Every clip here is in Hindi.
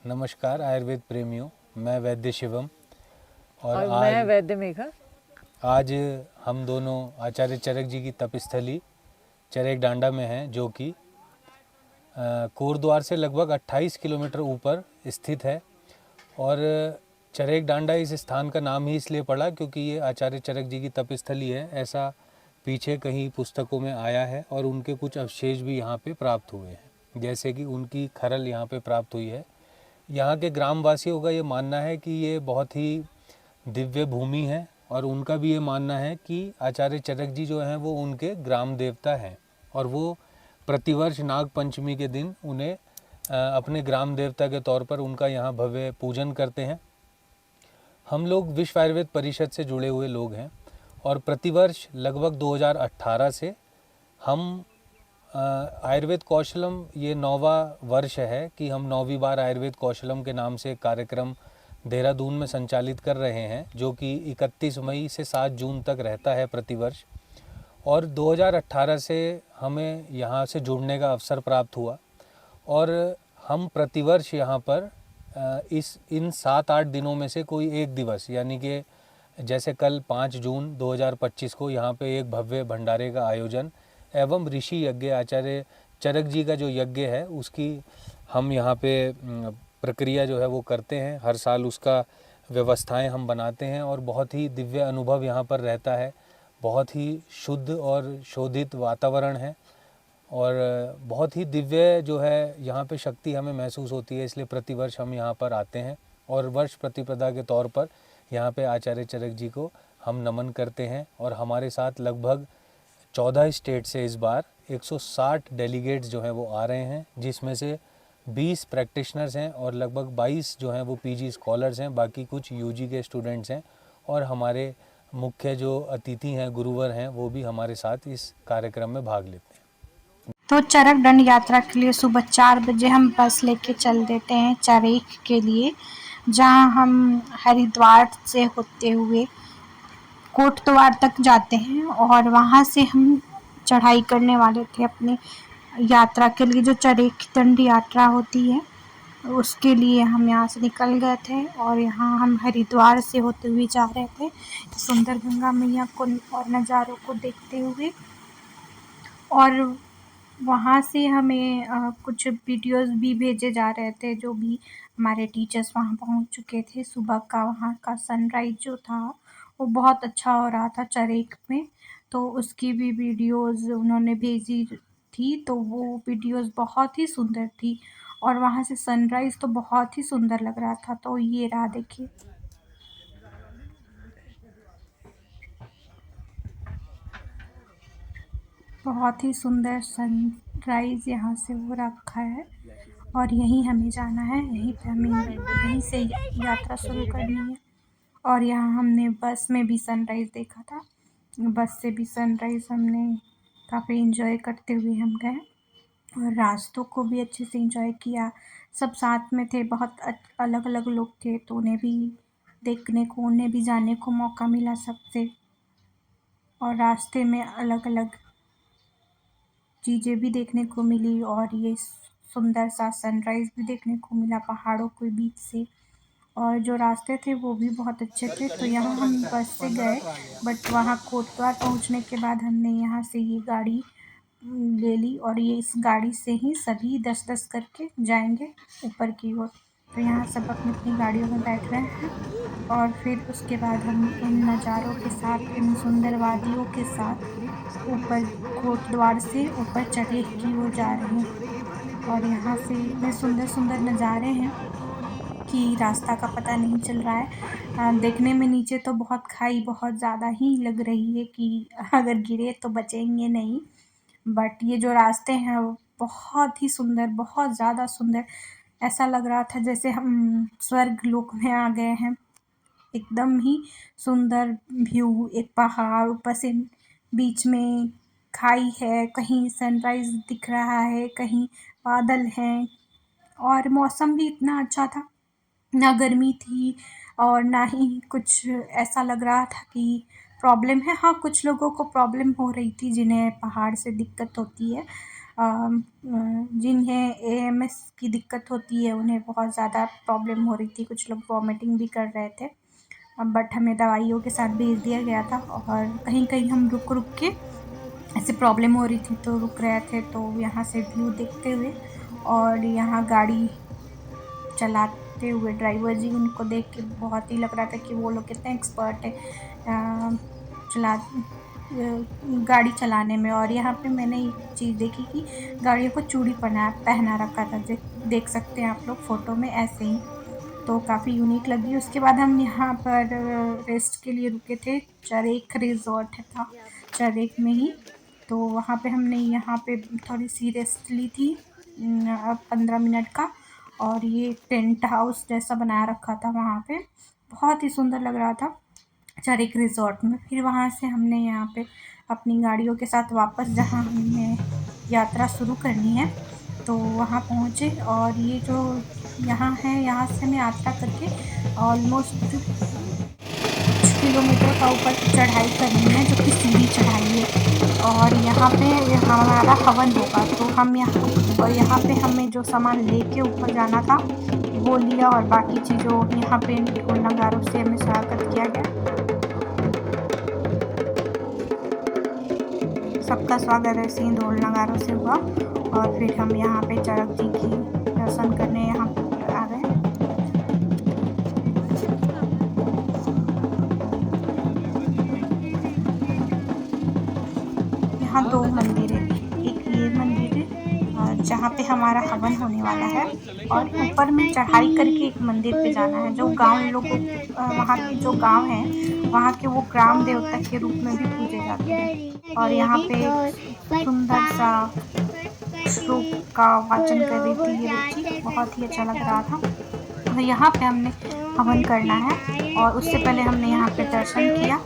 नमस्कार आयुर्वेद प्रेमियों, मैं वैद्य शिवम और और मैं वैद्य मेघा। आज हम दोनों आचार्य चरक जी की तपस्थली चरेक डांडा में हैं, जो कि कोटद्वार से लगभग 28 किलोमीटर ऊपर स्थित है। और चरेक डांडा इस स्थान का नाम ही इसलिए पड़ा क्योंकि ये आचार्य चरक जी की तपस्थली है, ऐसा पीछे कहीं पुस्तकों में आया है। और उनके कुछ अवशेष भी यहाँ पे प्राप्त हुए हैं, जैसे कि उनकी खरल यहाँ पे प्राप्त हुई है। यहाँ के ग्रामवासियों का ये मानना है कि ये बहुत ही दिव्य भूमि है, और उनका भी ये मानना है कि आचार्य चरक जी जो हैं वो उनके ग्राम देवता हैं, और वो प्रतिवर्ष नाग पंचमी के दिन उन्हें अपने ग्राम देवता के तौर पर उनका यहाँ भव्य पूजन करते हैं। हम लोग विश्व आयुर्वेद परिषद से जुड़े हुए लोग हैं, और प्रतिवर्ष लगभग 2018 से हम आयुर्वेद कौशलम, ये 9वां वर्ष है कि हम 9वीं बार आयुर्वेद कौशलम के नाम से कार्यक्रम देहरादून में संचालित कर रहे हैं, जो कि 31 मई से 7 जून तक रहता है प्रतिवर्ष। और 2018 से हमें यहाँ से जुड़ने का अवसर प्राप्त हुआ, और हम प्रतिवर्ष यहाँ पर इन 7-8 दिनों में से कोई एक दिवस, यानी कि जैसे कल 5 जून 2025 को यहाँ पे एक भव्य भंडारे का आयोजन एवं ऋषि यज्ञ, आचार्य चरक जी का जो यज्ञ है उसकी हम यहाँ पे प्रक्रिया जो है वो करते हैं। हर साल उसका व्यवस्थाएं हम बनाते हैं, और बहुत ही दिव्य अनुभव यहाँ पर रहता है। बहुत ही शुद्ध और शोधित वातावरण है, और बहुत ही दिव्य जो है यहाँ पे शक्ति हमें महसूस होती है। इसलिए प्रतिवर्ष हम यहाँ पर आते हैं, और वर्ष प्रतिपदा के तौर पर यहाँ पे आचार्य चरक जी को हम नमन करते हैं। और हमारे साथ लगभग 14 स्टेट से इस बार 160 डेलीगेट्स जो हैं वो आ रहे हैं, जिसमें से 20 प्रैक्टिशनर्स हैं और लगभग 22 जो हैं वो पीजी स्कॉलर्स हैं, बाकी कुछ यूजी के स्टूडेंट्स हैं। और हमारे मुख्य जो अतिथि हैं, गुरुवर हैं, वो भी हमारे साथ इस कार्यक्रम में भाग लेते हैं। तो चरक दंड यात्रा के लिए सुबह 4 बजे हम बस लेके चल देते हैं चरेक के लिए, जहां हम हरिद्वार से होते हुए कोटद्वार तक जाते हैं। और वहां से हम चढ़ाई करने वाले थे अपनी यात्रा के लिए, जो चरेक दंड यात्रा होती है उसके लिए हम यहाँ से निकल गए थे। और यहाँ हम हरिद्वार से होते हुए जा रहे थे सुंदर गंगा मैया को और नज़ारों को देखते हुए। और वहाँ से हमें कुछ वीडियोस भी भेजे जा रहे थे, जो भी हमारे टीचर्स वहाँ पहुँच चुके थे। सुबह का वहाँ का सनराइज़ जो था वो बहुत अच्छा हो रहा था चरेक में, तो उसकी भी वीडियोस उन्होंने भेजी थी। तो वो वीडियोस बहुत ही सुंदर थी, और वहाँ से सनराइज़ तो बहुत ही सुंदर लग रहा था। तो ये रहा, देखिए। बहुत ही सुंदर सनराइज़ यहाँ से हो रखा है, और यहीं हमें जाना है, यहीं से यात्रा शुरू करनी है। और यहाँ हमने बस में भी सनराइज़ देखा था, बस से भी सनराइज़ हमने काफ़ी एंजॉय करते हुए हम गए, और रास्तों को भी अच्छे से एंजॉय किया। सब साथ में थे, बहुत अलग अलग लोग थे, तो उन्हें भी देखने को, उन्हें भी जाने को मौका मिला सबसे। और रास्ते में अलग अलग चीज़ें भी देखने को मिली, और ये सुंदर सा सनराइज़ भी देखने को मिला पहाड़ों के बीच से। और जो रास्ते थे वो भी बहुत अच्छे थे। तो यहाँ हम बस से गए, बट वहाँ कोटद्वार पहुँचने के बाद हमने यहाँ से ये गाड़ी ले ली, और ये इस गाड़ी से ही सभी 10-10 करके जाएंगे ऊपर की ओर। तो यहाँ सब अपनी अपनी गाड़ियों में बैठ रहे हैं, और फिर उसके बाद हम इन नज़ारों के साथ, इन सुंदर वादियों के साथ ऊपर कोटद्वार से ऊपर चढ़े की ओर जा रहे हैं। और यहाँ से इतने सुंदर सुंदर नज़ारे हैं कि रास्ता का पता नहीं चल रहा है। देखने में नीचे तो बहुत खाई बहुत ज़्यादा ही लग रही है कि अगर गिरे तो बचेंगे नहीं, बट ये जो रास्ते हैं वो बहुत ही सुंदर, बहुत ज़्यादा सुंदर। ऐसा लग रहा था जैसे हम स्वर्ग लोक में आ गए हैं। एकदम ही सुंदर व्यू, एक पहाड़, ऊपर से बीच में खाई है, कहीं सनराइज़ दिख रहा है, कहीं बादल हैं। और मौसम भी इतना अच्छा था, ना गर्मी थी और ना ही कुछ ऐसा लग रहा था कि प्रॉब्लम है। हाँ, कुछ लोगों को प्रॉब्लम हो रही थी जिन्हें पहाड़ से दिक्कत होती है, जिन्हें एएमएस की दिक्कत होती है उन्हें बहुत ज़्यादा प्रॉब्लम हो रही थी, कुछ लोग वॉमिटिंग भी कर रहे थे। बट हमें दवाइयों के साथ भेज दिया गया था और कहीं कहीं हम रुक रुक के ऐसे प्रॉब्लम हो रही थी तो रुक रहे थे, तो यहाँ से व्यू देखते हुए और यहाँ गाड़ी चलाते हुए ड्राइवर जी, उनको देख के बहुत ही लग रहा था कि वो लोग कितने एक्सपर्ट है गाड़ी चलाने में। और यहाँ पे मैंने एक चीज़ देखी कि गाड़ियों को चूड़ी पहना रखा था, देख सकते हैं आप लोग फ़ोटो में ऐसे ही, तो काफ़ी यूनिक लगी। उसके बाद हम यहाँ पर रेस्ट के लिए रुके थे, चरेक रिज़ॉर्ट था चरेक में ही, तो वहाँ पे हमने यहाँ पे थोड़ी सी रेस्ट ली थी 15 मिनट का। और ये टेंट हाउस जैसा बना रखा था वहाँ पे, बहुत ही सुंदर लग रहा था चरेक रिज़ॉर्ट में। फिर वहाँ से हमने यहाँ पे अपनी गाड़ियों के साथ वापस जहाँ हमने यात्रा शुरू करनी है तो वहाँ पहुँचे। और ये जो यहाँ है, यहाँ से हमें यात्रा करके ऑलमोस्ट कुछ किलोमीटर का ऊपर की चढ़ाई करनी है, जो कि सीधी चढ़ाई है। और यहाँ पे हमारा हवन होगा, तो हम यहाँ पे हमें जो सामान लेके ऊपर जाना था वो लिया और बाकी चीज़ों यहाँ पे ढोल नगारों से हमें स्वागत किया गया। सबका स्वागत ऐसे ही ढोल नगारों से हुआ और फिर हम यहाँ पे चरक जी की दर्शन करने यहाँ आ गए। यहाँ दो मंदिर है, एक ये मंदिर है जहाँ पे हमारा हवन होने वाला है, और ऊपर में चढ़ाई करके एक मंदिर पे जाना है जो गांव लोगों वहाँ के जो गांव हैं वहाँ के वो ग्राम देवता के रूप में भी पूजे जाते हैं। और यहाँ पे सुंदर सा श्लोक का वाचन कर रही थी ये बच्ची, बहुत ही अच्छा लग रहा था। तो यहाँ पे हमने हवन करना है और उससे पहले हमने यहाँ पे दर्शन किया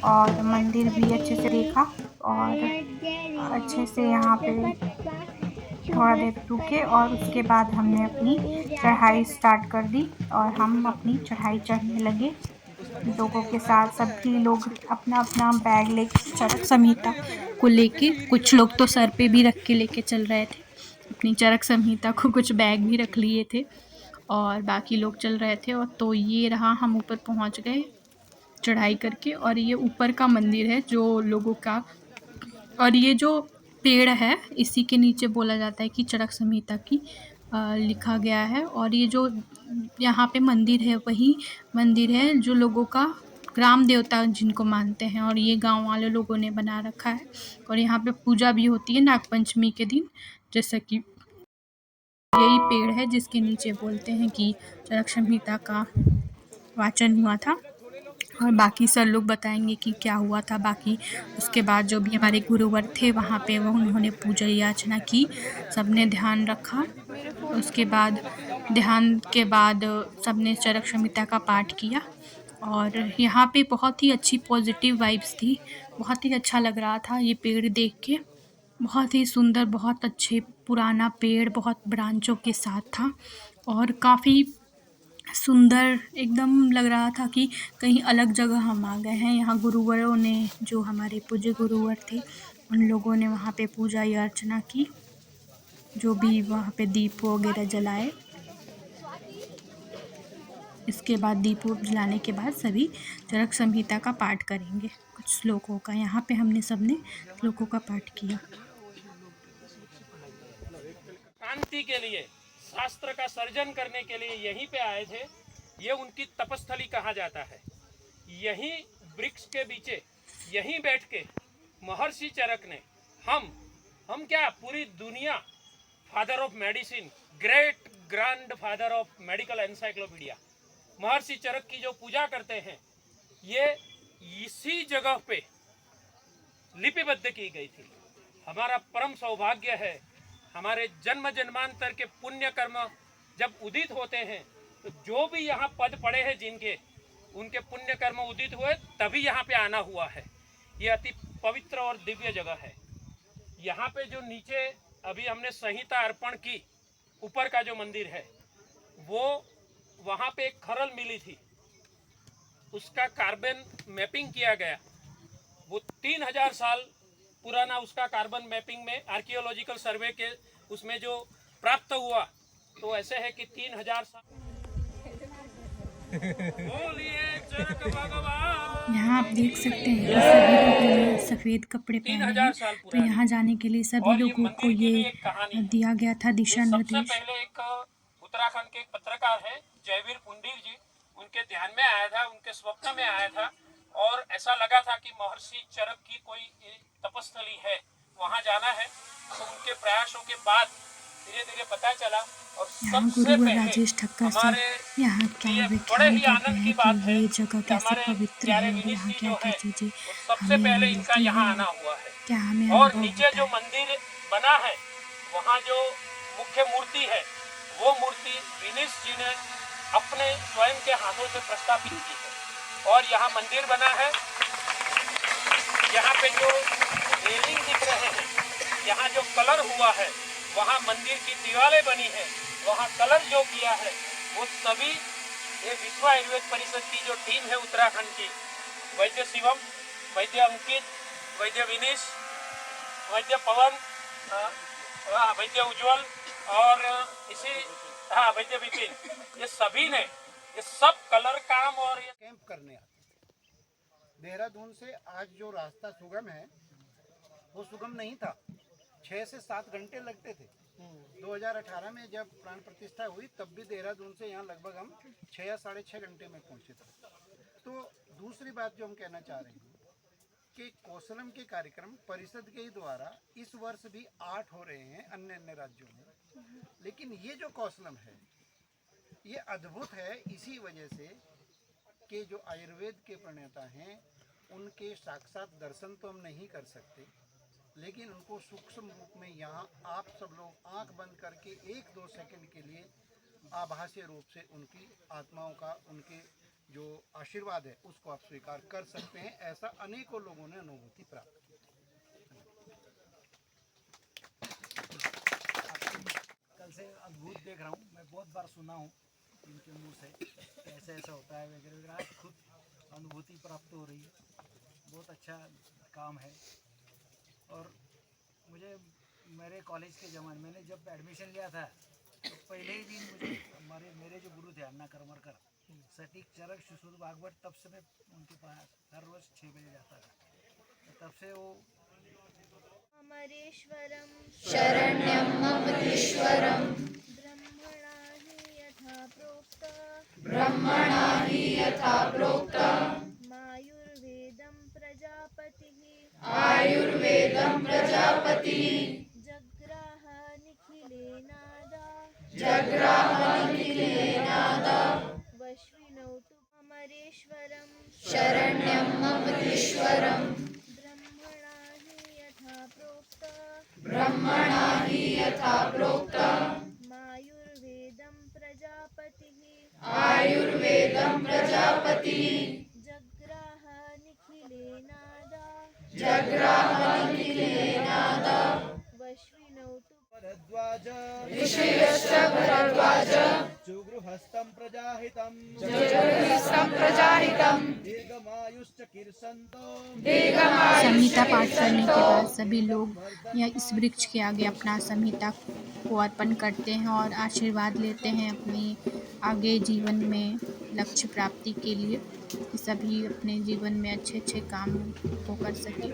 और मंदिर भी अच्छे से देखा और अच्छे से यहाँ पे थोड़ा देर रुके और उसके बाद हमने अपनी चढ़ाई स्टार्ट कर दी और हम अपनी चढ़ाई चढ़ने लगे लोगों के साथ। सभी लोग अपना अपना बैग लेके चरक संहिता को लेके, कुछ लोग तो सर पे भी रख के लेके चल रहे थे अपनी चरक संहिता को, कुछ बैग भी रख लिए थे और बाकी लोग चल रहे थे। और तो ये रहा, हम ऊपर पहुंच गए चढ़ाई करके। और ये ऊपर का मंदिर है जो लोगों का, और ये जो पेड़ है इसी के नीचे बोला जाता है कि चरक संहिता की लिखा गया है। और ये जो यहाँ पे मंदिर है वही मंदिर है जो लोगों का ग्राम देवता जिनको मानते हैं, और ये गांव वाले लोगों ने बना रखा है। और यहाँ पे पूजा भी होती है नागपंचमी के दिन, जैसा कि यही पेड़ है जिसके नीचे बोलते हैं कि चरक संहिता का वाचन हुआ था। और बाकी सर लोग बताएंगे कि क्या हुआ था बाकी। उसके बाद जो भी हमारे गुरुवर थे वहाँ पे वो उन्होंने पूजा याचना की, सबने ध्यान रखा। उसके बाद ध्यान के बाद सबने चरक संहिता का पाठ किया। और यहाँ पे बहुत ही अच्छी पॉजिटिव वाइब्स थी, बहुत ही अच्छा लग रहा था ये पेड़ देख के, बहुत ही सुंदर, बहुत अच्छे पुराना पेड़ बहुत ब्रांचों के साथ था और काफ़ी सुंदर एकदम लग रहा था कि कहीं अलग जगह हम आ गए हैं। यहाँ गुरुवरों ने, जो हमारे पूज्य गुरुवर थे, उन लोगों ने वहाँ पे पूजा या अर्चना की, जो भी वहाँ पे दीप वगैरह जलाए। इसके बाद दीप जलाने के बाद सभी चरक संहिता का पाठ करेंगे, कुछ श्लोकों का। यहाँ पे हमने सबने श्लोकों का पाठ किया। शांति के लिए, शास्त्र का सर्जन करने के लिए यहीं पे आए थे। ये उनकी तपस्थली कहा जाता है। यहीं वृक्ष के पीछे यहीं बैठ के महर्षि चरक ने हम क्या पूरी दुनिया, father of medicine, great grand father of medical encyclopedia, महर्षि चरक की जो पूजा करते हैं ये इसी जगह पे लिपिबद्ध की गई थी। हमारा परम सौभाग्य है, हमारे जन्म जन्मांतर के पुण्य कर्म जब उदित होते हैं तो जो भी यहाँ पद पड़े हैं जिनके, उनके पुण्य कर्म उदित हुए तभी यहाँ पे आना हुआ है। ये अति पवित्र और दिव्य जगह है। यहाँ पे जो नीचे अभी हमने संहिता अर्पण की, ऊपर का जो मंदिर है वो, वहाँ पे एक खरल मिली थी, उसका कार्बन मैपिंग किया गया। वो 3000 साल पुराना उसका कार्बन मैपिंग में आर्कियोलॉजिकल सर्वे के उसमें जो प्राप्त हुआ तो ऐसे है कि 3000 साल। बोलिए चरक भगवान। यहाँ आप देख सकते हैं कि सभी लोगों ने सफ़ेद कपड़े पहने 3000 हैं। साल तो पुरानी। यहाँ जाने के लिए सभी और ये लोगों को मंदिर की भी ये एक कहानी है। दिया गया था दिशा सबसे निर्देश। पहले एक उत्तराखंड के एक पत्रकार है जयवीर पुंडीर जी, उनके ध्यान में आया था, उनके स्वप्न में आया था और ऐसा लगा था कि महर्षि चरक की कोई तपस्थली है, वहां जाना है। तो उनके प्रयासों के बाद धीरे धीरे पता चला और यहाँ सबसे गुरु और पहले राजेश ठक्कर सर हमारे यहाँ क्या लिए बड़े व्याख्यान ही कर आनंद रहे की हैं बात कि है ये जगह कि कैसे हमारे पवित्र प्यारे है और विनीत यहाँ जी क्या जो क्या है चीज़ें वो सबसे हमें पहले इनका मिलती यहाँ हैं, आना हुआ है। क्या हमें और अनुभव नीचे होता जो है। मंदिर बना है वहाँ जो मुख्य मूर्ति है वो मूर्ति विनीश जी ने अपने स्वयं के हाथों से प्रस्थापित की है। और यहाँ मंदिर बना है, यहाँ पे जो रेलिंग दिख रहे हैं, यहाँ जो कलर हुआ है, वहाँ मंदिर की दीवारें बनी है, वहाँ कलर जो किया है वो सभी ये विश्व आयुर्वेद परिषद की जो टीम है उत्तराखंड की, वैद्य शिवम, वैद्य अंकित, वैद्य विनीश, वैद्य पवन, वैद्य उज्जवल और इसी वैद्य विपिन, ये सभी ने ये सब कलर काम और ये कैंप करने आते थे। देहरादून से आज जो रास्ता सुगम है वो सुगम नहीं था, 6 से 7 घंटे लगते थे। 2018 में जब प्राण प्रतिष्ठा हुई तब भी देहरादून से यहाँ लगभग हम 6 या 6.5 घंटे में पहुँचे थे। तो दूसरी बात जो हम कहना चाह रहे हैं कि कौशलम के कार्यक्रम परिषद के ही द्वारा इस वर्ष भी 8 हो रहे हैं अन्य अन्य राज्यों में, लेकिन ये जो कौशलम है ये अद्भुत है इसी वजह से कि जो आयुर्वेद के प्रणेता हैं उनके साक्षात दर्शन तो हम नहीं कर सकते, लेकिन उनको सूक्ष्म रूप में यहाँ आप सब लोग आंख बंद करके 1-2 सेकंड के लिए आभासी रूप से उनकी आत्माओं का, उनके जो आशीर्वाद है उसको आप स्वीकार कर सकते हैं। ऐसा अनेकों लोगों ने अनुभूति प्राप्त की। कल से अद्भुत देख रहा हूँ, मैं बहुत बार सुना हूँ इनके मुंह से ऐसा ऐसा होता है वगैरह वगैरह, आज खुद अनुभूति प्राप्त हो रही है। बहुत अच्छा काम है। और मुझे मेरे कॉलेज के ज़माने मैंने जब एडमिशन लिया था तो पहले ही दिन मुझे मेरे जो गुरु थे अन्ना करमरकर सटीक चरक सुश्रुत भागवत, तब से मैं उनके पास हर रोज़ 6 बजे जाता था। तब से वो अमरेश्वरं शरण्यं ममरेश्वरं ब्रह्मणा हि यथा प्रोक्तं मायुर्वेदं प्रजापतिः जग्राह निखिलेनादा वश्विनौ तु अमरेश्वरं शरण्यं ममरेश्वरं ब्रह्मणा हि यथा प्रोक्तं मायुर्वेदं प्रजापतिः जग्राह निखिलेनादा वश्विनौ तु भरद्वाज जुगृहस्तं प्रजाहितं दीर्घमायुश्च कीर्षन्तो। संहिता पाठ करने के बाद सभी लोग या इस वृक्ष के आगे अपना संहिता को अर्पण करते हैं और आशीर्वाद लेते हैं अपने आगे जीवन में लक्ष्य प्राप्ति के लिए, कि सभी अपने जीवन में अच्छे अच्छे काम को कर सकें।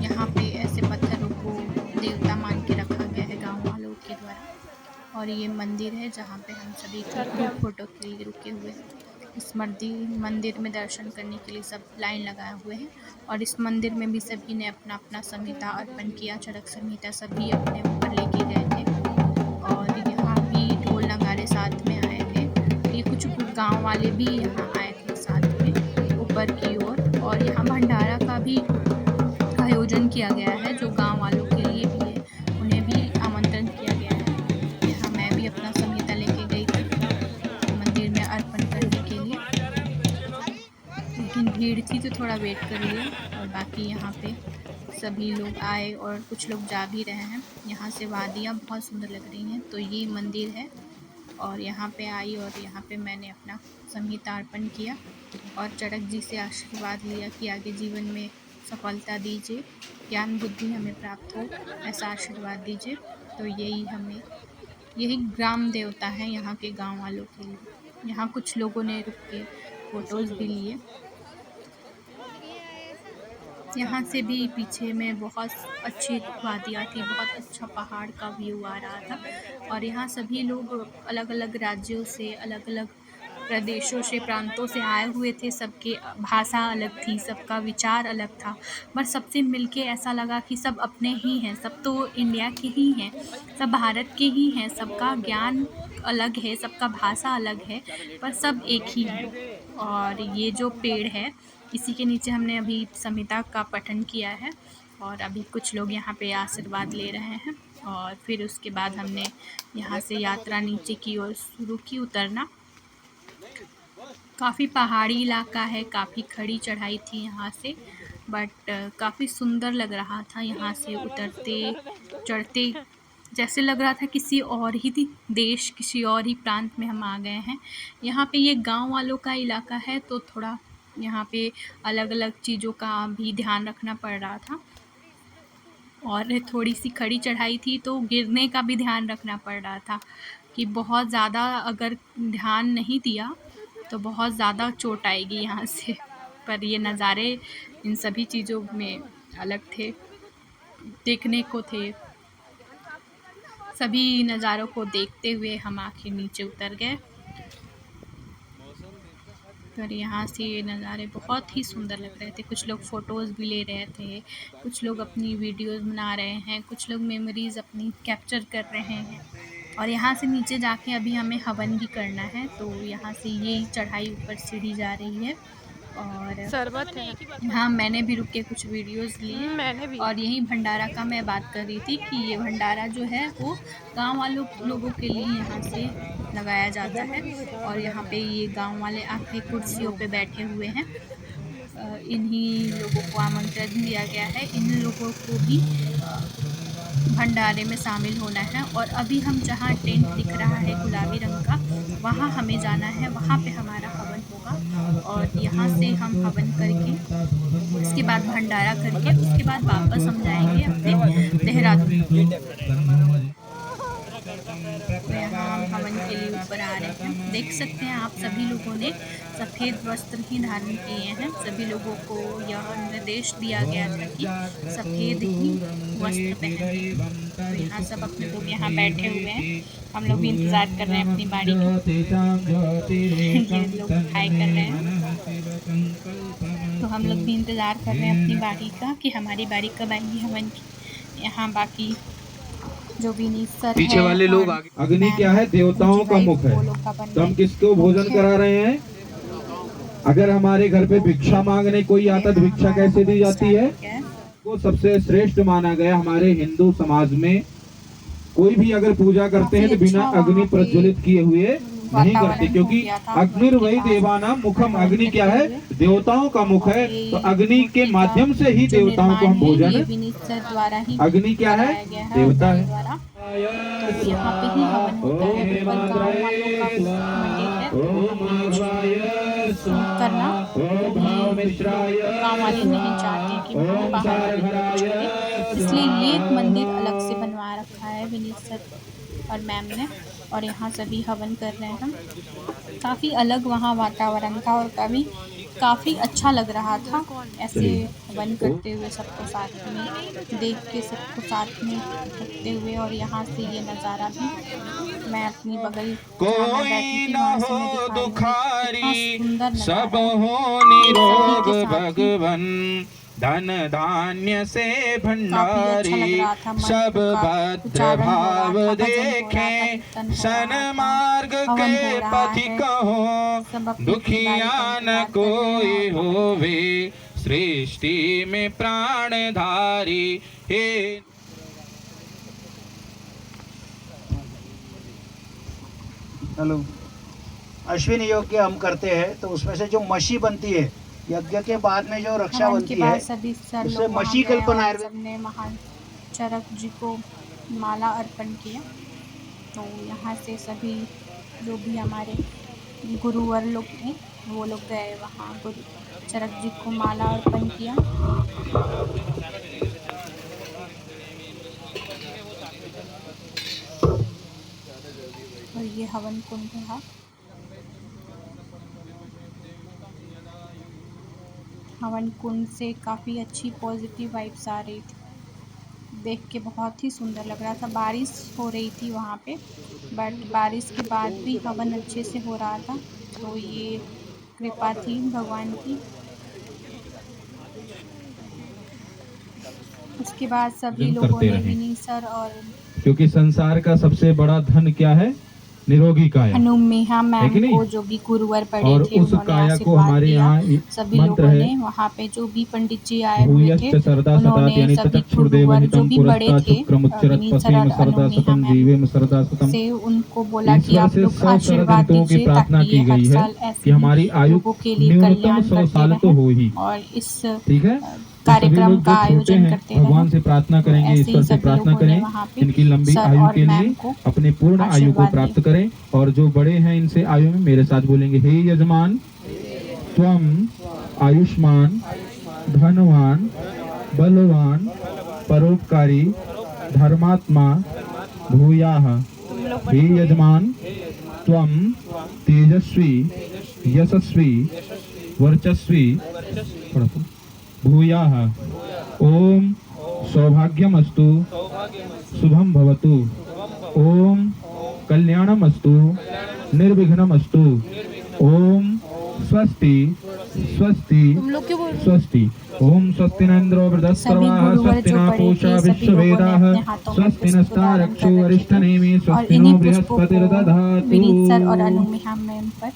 यहाँ पे ऐसे पत्थरों को देवता मान के रखा गया है गांव वालों के द्वारा। और ये मंदिर है जहाँ पे हम सभी ग्रुप फोटो के लिए रुके हुए हैं। इस मंदिर में दर्शन करने के लिए सब लाइन लगाए हुए हैं और इस मंदिर में भी सभी ने अपना अपना संहिता अर्पण किया। चरक संहिता सभी अपने ऊपर लेके गए थे और यहाँ भी ढोल नगाड़े साथ में आए थे। ये कुछ गांव वाले भी यहाँ आए थे साथ में ऊपर की ओर। और यहाँ भंडारा का भी आयोजन किया गया है जो गांव वालों के लिए भी है, उन्हें भी आमंत्रण किया गया है। यहाँ मैं भी अपना संहिता लेके गई थी मंदिर में अर्पण करने के लिए, लेकिन भीड़ थी तो थोड़ा वेट कर लिया। और बाकी यहाँ पे सभी लोग आए और कुछ लोग जा भी रहे हैं। यहाँ से वादियाँ बहुत सुंदर लग रही हैं। तो ये मंदिर है और यहाँ पे आई और यहाँ पे मैंने अपना संहिता अर्पण किया और चरक जी से आशीर्वाद लिया कि आगे जीवन में सफलता दीजिए, ज्ञान बुद्धि हमें प्राप्त हो, ऐसा आशीर्वाद दीजिए। तो यही ग्राम देवता है यहाँ के गांव वालों के लिए। यहाँ कुछ लोगों ने रुक के फ़ोटोज़ भी लिए। यहाँ से भी पीछे में बहुत अच्छी वादियाँ थी, बहुत अच्छा पहाड़ का व्यू आ रहा था और यहाँ सभी लोग अलग अलग राज्यों से, अलग अलग प्रदेशों से, प्रांतों से आए हुए थे। सबके भाषा अलग थी, सबका विचार अलग था, पर सबसे मिलके ऐसा लगा कि सब अपने ही हैं, सब तो इंडिया के ही हैं, सब भारत के ही हैं, सबका ज्ञान अलग है, सबका भाषा अलग है, पर सब एक ही हैं। और ये जो पेड़ है, इसी के नीचे हमने अभी संहिता का पठन किया है और अभी कुछ लोग यहाँ पे आशीर्वाद ले रहे हैं और फिर उसके बाद हमने यहाँ से यात्रा नीचे की ओर शुरू की उतरना। काफ़ी पहाड़ी इलाका है, काफ़ी खड़ी चढ़ाई थी यहाँ से, बट काफ़ी सुंदर लग रहा था यहाँ से उतरते चढ़ते। जैसे लग रहा था किसी और ही देश, किसी और ही प्रांत में हम आ गए हैं। यहाँ पे ये गांव वालों का इलाका है तो थोड़ा यहाँ पे अलग अलग चीज़ों का भी ध्यान रखना पड़ रहा था और थोड़ी सी खड़ी चढ़ाई थी तो गिरने का भी ध्यान रखना पड़ रहा था कि बहुत ज़्यादा अगर ध्यान नहीं दिया तो बहुत ज़्यादा चोट आएगी यहाँ से। पर ये नज़ारे इन सभी चीज़ों में अलग थे, देखने को थे। सभी नज़ारों को देखते हुए हम आखिर नीचे उतर गए और यहाँ से ये नज़ारे बहुत ही सुंदर लग रहे थे। कुछ लोग फ़ोटोज़ भी ले रहे थे, कुछ लोग अपनी वीडियोज़ बना रहे हैं, कुछ लोग मेमोरीज़ अपनी कैप्चर कर रहे हैं। और यहाँ से नीचे जाके अभी हमें हवन भी करना है, तो यहाँ से ये चढ़ाई ऊपर सीढ़ी जा रही है और शरबत है। हाँ, मैंने भी रुक के कुछ वीडियोज़ लिए मैंने भी। और यही भंडारा का मैं बात कर रही थी कि ये भंडारा जो है वो गांव वालों लोगों के लिए यहाँ से लगाया जाता है और यहाँ पे ये गांव वाले आके कुर्सियों पे बैठे हुए हैं। इन्हीं लोगों को आमंत्रण दिया गया है, इन लोगों को भी भंडारे में शामिल होना है। और अभी हम जहाँ टेंट दिख रहा है गुलाबी रंग का, वहाँ हमें जाना है, वहाँ पे हमारा हवन होगा और यहाँ से हम हवन करके उसके बाद भंडारा करके उसके बाद वापस हम जाएंगे अपने देहरादून। तो यहाँ हम हवन के लिए ऊपर आ रहे हैं। देख सकते हैं आप सभी लोगों ने सफ़ेद वस्त्र ही धारण किए हैं। सभी लोगों को यह निर्देश दिया गया था कि सफ़ेद ही वस्त्र पहनें। तो यहाँ सब अपने लोग यहाँ बैठे हुए हैं, हम लोग भी इंतज़ार कर रहे हैं अपनी बारी का। ये लोग हाय कर रहे हैं, तो हम लोग भी इंतज़ार कर रहे हैं अपनी बारी का कि हमारी बारी कब आएगी हवन की। यहाँ बाकी जो भी सर पीछे वाले लोग अग्नि क्या है? देवताओं का मुख है। तो हम किसको भोजन करा रहे हैं? अगर हमारे घर पे भिक्षा मांगने कोई आता तो भिक्षा कैसे दी जाती है? वो सबसे श्रेष्ठ माना गया हमारे हिंदू समाज में। कोई भी अगर पूजा करते हैं तो बिना अग्नि प्रज्वलित किए हुए नहीं करते, क्योंकि अग्निर्वै देवानाम मुखम। अग्नि क्या है? देवताओं का मुख है। तो अग्नि के माध्यम से ही देवताओं को हम भोजन। अग्नि क्या है? देवता है। तो यहाँ पे ही हवन होता है। गाँव वालों का मंदिर है करना, गाँव वाले नहीं चाहते कि हम बाहर कुछ करें, इसलिए ये एक मंदिर अलग से बनवा रखा है विनीत सर और मैम ने। और यहाँ सभी हवन कर रहे हैं। काफ़ी अलग वहाँ वातावरण था और काफ़ी अच्छा लग रहा था ऐसे हवन करते हुए, सबको साथ में देख के, सबको साथ में रखते हुए। और यहाँ से ये नज़ारा भी मैं अपनी बगल जहाँ मैं बैठी थी वहाँ से मैं दिखा रही हूँ। कितना सुंदर सब नज़ारा हो निरोग भगवन, धन धान्य से भंडारी, सब भद्र भाव देखें, सन्मार्ग के पथिक हो, दुखिया न कोई होवे, सृष्टि में प्राणधारी। हे हेलो, अश्विनी योग के हम करते हैं तो उसमें से जो मशी बनती है यज्ञ के बाद में जो रक्षा हवन के बनती बाद है सभी सर उससे लोग वहाँ मशी गए कल्पना और आयुर्वेद सबने महान चरक जी को माला अर्पण किया। तो यहाँ से सभी जो भी हमारे गुरुवर लोग थे वो लोग गए वहाँ गुरु चरक जी को माला अर्पण किया। और ये हवन कुंड था। हवन कुंड से काफ़ी अच्छी पॉजिटिव वाइब्स आ रही थी, देख के बहुत ही सुंदर लग रहा था। बारिश हो रही थी वहाँ पे, बट बारिश के बाद भी हवन अच्छे से हो रहा था। तो ये कृपा थी भगवान की। उसके बाद सभी लोगों करते ने रहें। विनी सर और क्योंकि संसार का सबसे बड़ा धन क्या है? निरोगी काया, अनुमेहा है मैम कि नहीं? को जो भी गुरुवर पढ़े और थे उस उन्होंने काया को आशीर्वाद हमारे दिया। यहाँ सभी मंत्र लोगों है, ने वहाँ पे जो भी पंडित जी आए हुए थे भूयश्च सरदा सतात उन्होंने यानी सभी ततक्षुर्देव गुरुवर जो हितम भी बड़े पुरस्ता थे शुक्रमुच्चरत विनीत सर पसेम और सरदा अनुमेहा सतम मैम जीवेम सरदा सतम। से उनको बोला कि ईश्वर आप से लोग 100 आशीर्वाद ऋतुओं की दीजिए प्रार्थना ताकि की ये हर गई है साल कि ऐसे हमारी ही आयु लोगों के लिए न्यूनतम कल्याण 100 करते साल तो रहें हो ही, और इस ठीक है? तो सभी कार्यक्रम लोग का जो छोटे आयोजन हैं करते रहें। भगवान से प्रार्थना तो करेंगे, ऐसे ईश्वर ही से सभी प्रार्थना लोगों ने करें वहाँ पे इनकी लंबी सर आयु और के मैम लिए, को अपनी पूर्ण आयु को आशीर्वाद प्राप्त दिए। करें। और जो बड़े हैं इनसे आयु में मेरे साथ बोलेंगे, हे यजमान त्वम आयुष्मान धनवान बलवान परोपकारी धर्मात्मा भूयाः। हे यजमान त्वम तेजस्वी यशस्वी वर्चस्वी भूयाः। ओम सौभाग्यमस्तु शुभम भवतु। ओम कल्याणमस्तु निर्विघ्नमस्तु। ओम स्वस्ति स्वस्ति स्वस्ति। ओम स्वस्ति न इंद्रो सभी वृद्धस्रवाः गुरुवर स्वस्ति जो न पढ़े पूषा थे सभी लोगों ने विश्ववेदाः अपने हाथों में स्वस्ति पुष्प धारण नस्तारक्षो कर रखे वरिष्ठनेमि थे और स्वस्ति नो इन्हीं पुष्पों को बृहस्पतिर्दधातु। विनीत सर और अनुमेहा मैम पर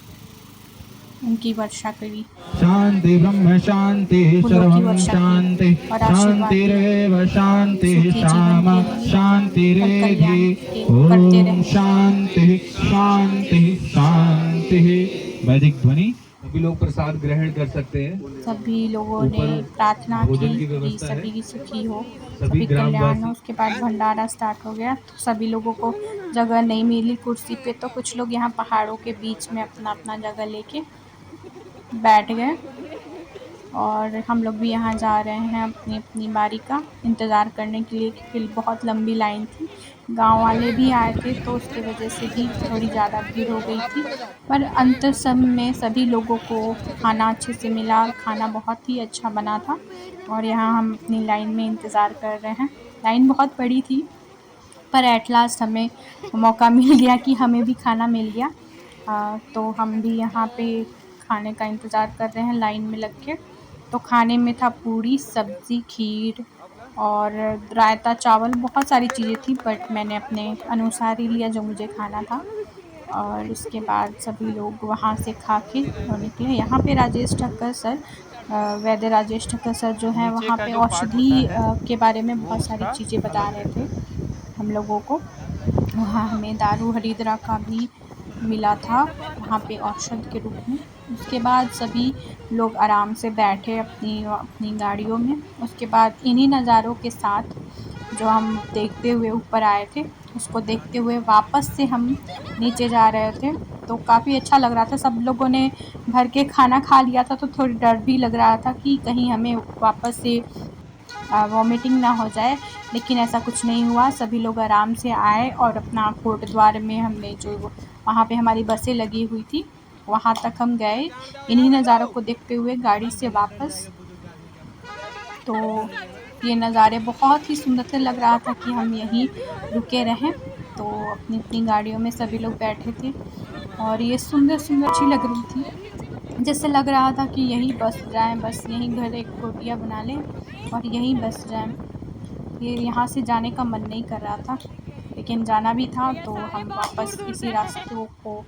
उनकी वर्षा करी, शांति ब्रह्म शांति फूलों की सर्वं वर्षा शांति की और आशीर्वाद दिए शांतिरेव शांति सुखी जीवन श्यामा के लिए और शांतिरेधि। कल्याण के करते ओम रहे। शांति शांति शांति। वैदिक ध्वनि। सभी लोग प्रसाद ग्रहण कर सकते हैं। सभी लोगों ने ऊपर प्रार्थना भोजन की की कि व्यवस्था है। सभी सुखी हो, सभी सभी कल्याण ग्रामवासी हो। उसके बाद भंडारा स्टार्ट हो गया। तो सभी लोगों को जगह नहीं मिली कुर्सी पे, तो कुछ लोग यहाँ पहाड़ों के बीच में अपना अपना जगह लेके बैठ गए और हम लोग भी यहाँ जा रहे हैं अपनी अपनी बारी का इंतज़ार करने के लिए, क्योंकि बहुत लंबी लाइन थी। गांव वाले भी आए थे तो उसकी वजह से भी थोड़ी ज़्यादा भीड़ हो गई थी, पर अंत सब में सभी लोगों को खाना अच्छे से मिला। खाना बहुत ही अच्छा बना था और यहाँ हम अपनी लाइन में इंतज़ार कर रहे हैं। लाइन बहुत बड़ी थी पर एट लास्ट हमें मौका मिल गया कि हमें भी खाना मिल गया। तो हम भी यहाँ पे खाने का इंतज़ार कर रहे हैं लाइन में लग के। तो खाने में था पूरी सब्ज़ी खीर और रायता चावल, बहुत सारी चीज़ें थी, बट मैंने अपने अनुसार ही लिया जो मुझे खाना था। और उसके बाद सभी लोग वहाँ से खा के निकले। यहाँ पे राजेश ठक्कर सर वैद्य राजेश ठक्कर सर जो हैं वहाँ पे औषधि के बारे में बहुत सारी चीज़ें बता रहे थे हम लोगों को। वहाँ हमें दारू हरिद्रा का भी मिला था वहाँ पे औषध के रूप में। उसके बाद सभी लोग आराम से बैठे अपनी अपनी गाड़ियों में। उसके बाद इन्हीं नज़ारों के साथ जो हम देखते हुए ऊपर आए थे उसको देखते हुए वापस से हम नीचे जा रहे थे। तो काफ़ी अच्छा लग रहा था। सब लोगों ने भर के खाना खा लिया था तो थोड़ी डर भी लग रहा था कि कहीं हमें वापस से वॉमिटिंग ना हो जाए, लेकिन ऐसा कुछ नहीं हुआ। सभी लोग आराम से आए और अपना कोट द्वार में हमने जो वहाँ पे हमारी बसें लगी हुई थी वहाँ तक हम गए इन्हीं नज़ारों को देखते हुए गाड़ी से वापस। तो ये नज़ारे बहुत ही सुंदर थे, लग रहा था कि हम यहीं रुके रहें। तो अपनी अपनी गाड़ियों में सभी लोग बैठे थे और ये सुंदर सुंदर अच्छी लग रही थी, जैसे लग रहा था कि यहीं बस जाएं, बस यहीं घर एक कोठिया बना लें और यहीं बस जाएं। ये यहाँ से जाने का मन नहीं कर रहा था, लेकिन जाना भी था तो हम वापस इसी रास्तों को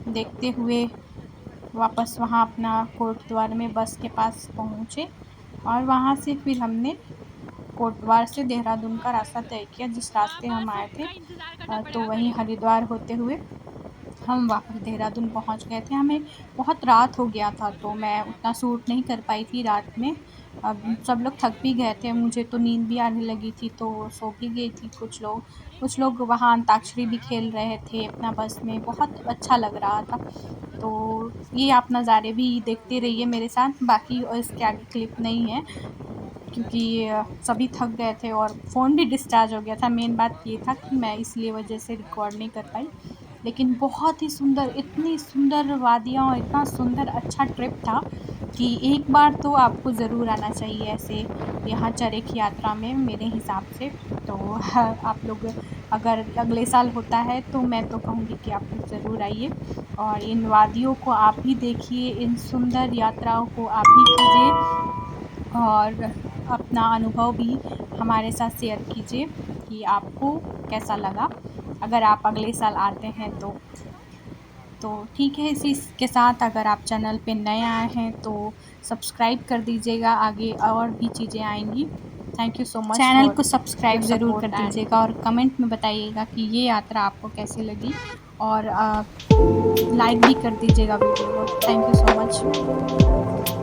देखते हुए वापस वहाँ अपना कोटद्वार में बस के पास पहुँचे और वहाँ से फिर हमने कोटद्वार से देहरादून का रास्ता तय किया जिस रास्ते हम आए थे। तो वहीं हरिद्वार होते हुए हम वापस देहरादून पहुंच गए थे। हमें बहुत रात हो गया था तो मैं उतना शूट नहीं कर पाई थी रात में। अब सब लोग थक भी गए थे, मुझे तो नींद भी आने लगी थी तो सो भी गई थी कुछ लोग वहाँ अंताक्षरी भी खेल रहे थे अपना बस में, बहुत अच्छा लग रहा था। तो ये आप नज़ारे भी देखते रहिए मेरे साथ, बाकी इसके आगे क्लिप नहीं है क्योंकि सभी थक गए थे और फ़ोन भी डिस्चार्ज हो गया था। मेन बात ये था कि मैं इसलिए वजह से रिकॉर्ड नहीं कर पाई। लेकिन बहुत ही सुंदर, इतनी सुंदर वादियाँ और इतना सुंदर अच्छा ट्रिप था कि एक बार तो आपको ज़रूर आना चाहिए ऐसे यहाँ चरक यात्रा में मेरे हिसाब से। तो आप लोग अगर अगले साल होता है तो मैं तो कहूँगी कि आप लोग ज़रूर आइए और इन वादियों को आप भी देखिए, इन सुंदर यात्राओं को आप भी कीजिए और अपना अनुभव भी हमारे साथ शेयर कीजिए कि आपको कैसा लगा अगर आप अगले साल आते हैं तो ठीक है। इसी के साथ अगर आप चैनल पे नए आए हैं तो सब्सक्राइब कर दीजिएगा, आगे और भी चीज़ें आएंगी। Thank you so much. Channel को सब्सक्राइब ज़रूर कर दीजिएगा और कमेंट में बताइएगा कि ये यात्रा आपको कैसी लगी और लाइक भी कर दीजिएगा वीडियो को। Thank you so much.